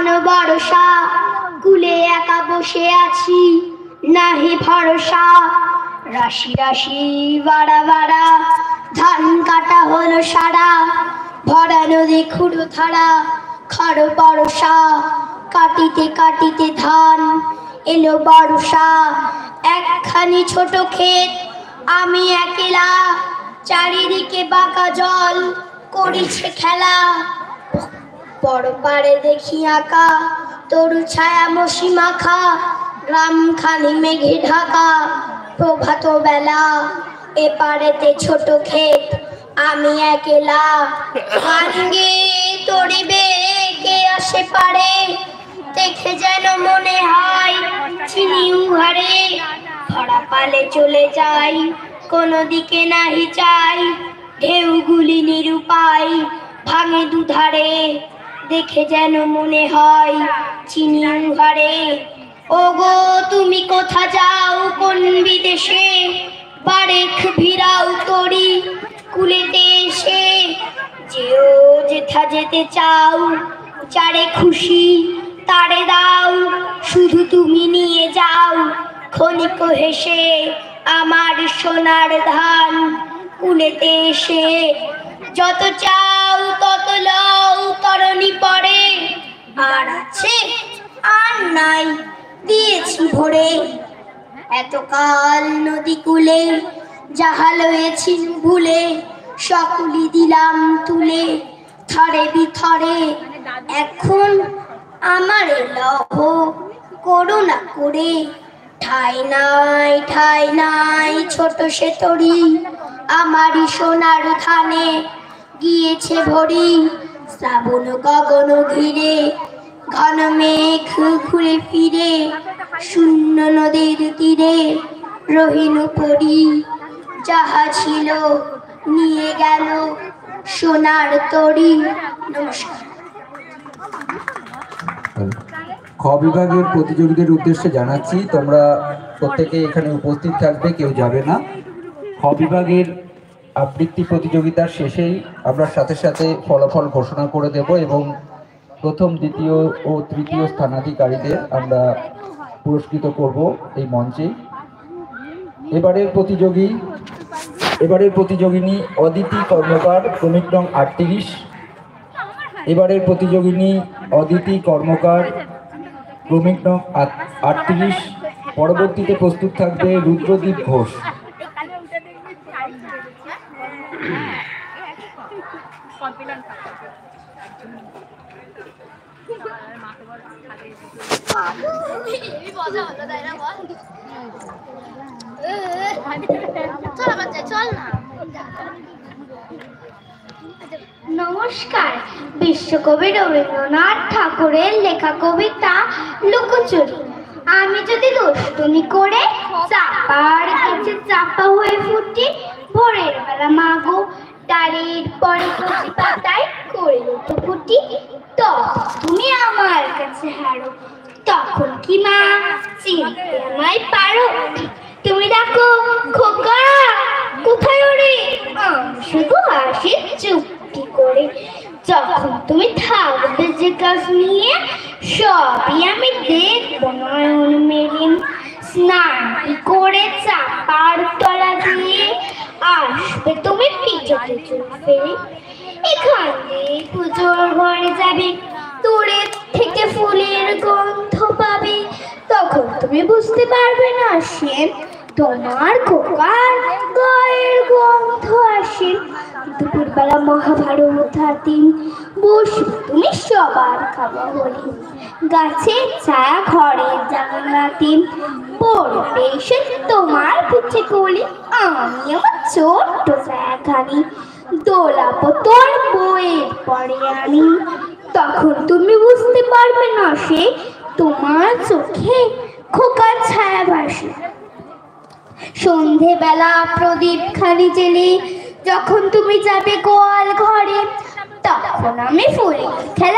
অনবরসা, কুলে একা বসে আছি নাহি ভরসা। রাশি রাশি বাড়া বাড়া, ধান কাটা হলো সারা, ভরা নদী খুঁড়ো ধারা, খড় বরসা। কাটিতে কাটিতে ধান এলো বর্ষা, একখানি ছোট ক্ষেত আমি একলা, চারিদিকে বাঁকা জল করিছে খেলা। বড় পাড়ে দেখি আঁকা তরু ছায়া মশি মাখা, গ্রামখানি মেঘে ঢাকা প্রভাত বেলা। এপারেতে ছোট ক্ষেত আমি একলা, ভাঙ্গে তরিবে কে আসে পারে, দেখে যেন মনে হয় চিনি উহারে। ভরা পালে চলে যাই কোনো দিকে নাহি চাই, ঢেউগুলি নিরুপায় ভাঙে দুধারে, দেখে যেন মনে হয় চিনি উহারে। ওগো তুমি কোথা যাও কোন বিদেশে, বারেক ভিড়াও তরি কুলেতে এসে। যেও যেথা যেতে চাও, যারে খুশি তারে দাও, শুধু তুমি নিয়ে যাও ক্ষণিক হেসে আমার সোনার ধান কুলেতে এসে। যত চাও তত লও তরণী পরে, আর আছে আর নাই দিয়েছি ভরে। এতকাল নদী কূলে যাহা লয়েছি ভুলে, সকলি দিলাম তুলে থরে বিথরে। এখন আমারে লহ করুণা করে, ঠাই নাই ছোট সে তরি, আমারই সোনার ধানে গিয়েছে ভরি। শ্রাবণ গগন ঘিরে ঘন মেঘ ঘুরে ফিরে, শূন্য নদীর তীরে রহিল পরি। যাহা ছিল নিয়ে গেল সোনার তরি। নমস্কার। খ বিভাগের প্রতিযোগীদের উদ্দেশ্যে জানাচ্ছি, তোমরা প্রত্যেকে এখানে উপস্থিত থাকবে, কেউ যাবে না। খ বিভাগের আবৃত্তি প্রতিযোগিতার শেষেই আমরা সাথে সাথে ফলাফল ঘোষণা করে দেব এবং প্রথম, দ্বিতীয় ও তৃতীয় স্থানাধিকারীদের আমরা পুরস্কৃত করব এই মঞ্চে। এবারের প্রতিযোগিনী অদিতি কর্মকার, ক্রমিক নং 38। এবারের প্রতিযোগিনী অদিতি কর্মকার, ক্রমিক নং 38। পরবর্তীতে প্রস্তুত থাকবে রুদ্রদীপ ঘোষ। নমস্কার। বিশ্বকবি রবীন্দ্রনাথ ঠাকুরের লেখা কবিতা লুকোচুরি। আমি যদি দুষ্টুমি করে চাপার কাছে চাপা হয়ে ফুটি, ভোরের বেলা মাগো ডালের পরে কচি পাতায় করে তো ফুটি, তো তুমি আমার কাছে হারো, তখন কি মা চিনতে আমায় পারো? তুমি দেখো খোকা কোথায় ওরে, শুধু হাসি চুপটি করে। যখন তুমি থাকবে যে কাজ নিয়ে, সবই আমি দেখবো নয়ন মেলে। স্নান করে চাপার তলা দিয়ে আসবে তুমি পিঠে চুল ফেলে। এখানে পুজোর ঘরে যাবে, দূরের থেকে ফুলের গন্ধ পাবে, তখন তুমি বুঝতে পারবে না সে তোমার খোকার গায়ের গন্ধ আসে। দুপুরবেলা মহাভারত হাতে বসবে তুমি সবার খাবার হলে, গাছের ছায়া ঘরের জানালাতে পড়বে এসে তোমার পিঠে কোলে। আমি আমার ছোট্ট ছায়াখানি দোলাবো তোর বইয়ের পরে আমি, তখন তুমি বুঝতে পারবে না সে তোমার চোখে খোকার ছায়া ভাসে। সন্ধেবেলা প্রদীপ খালি জেলে যখন তুমি যাবে গোয়াল ঘরে, তখন আমি ফুলে খেলা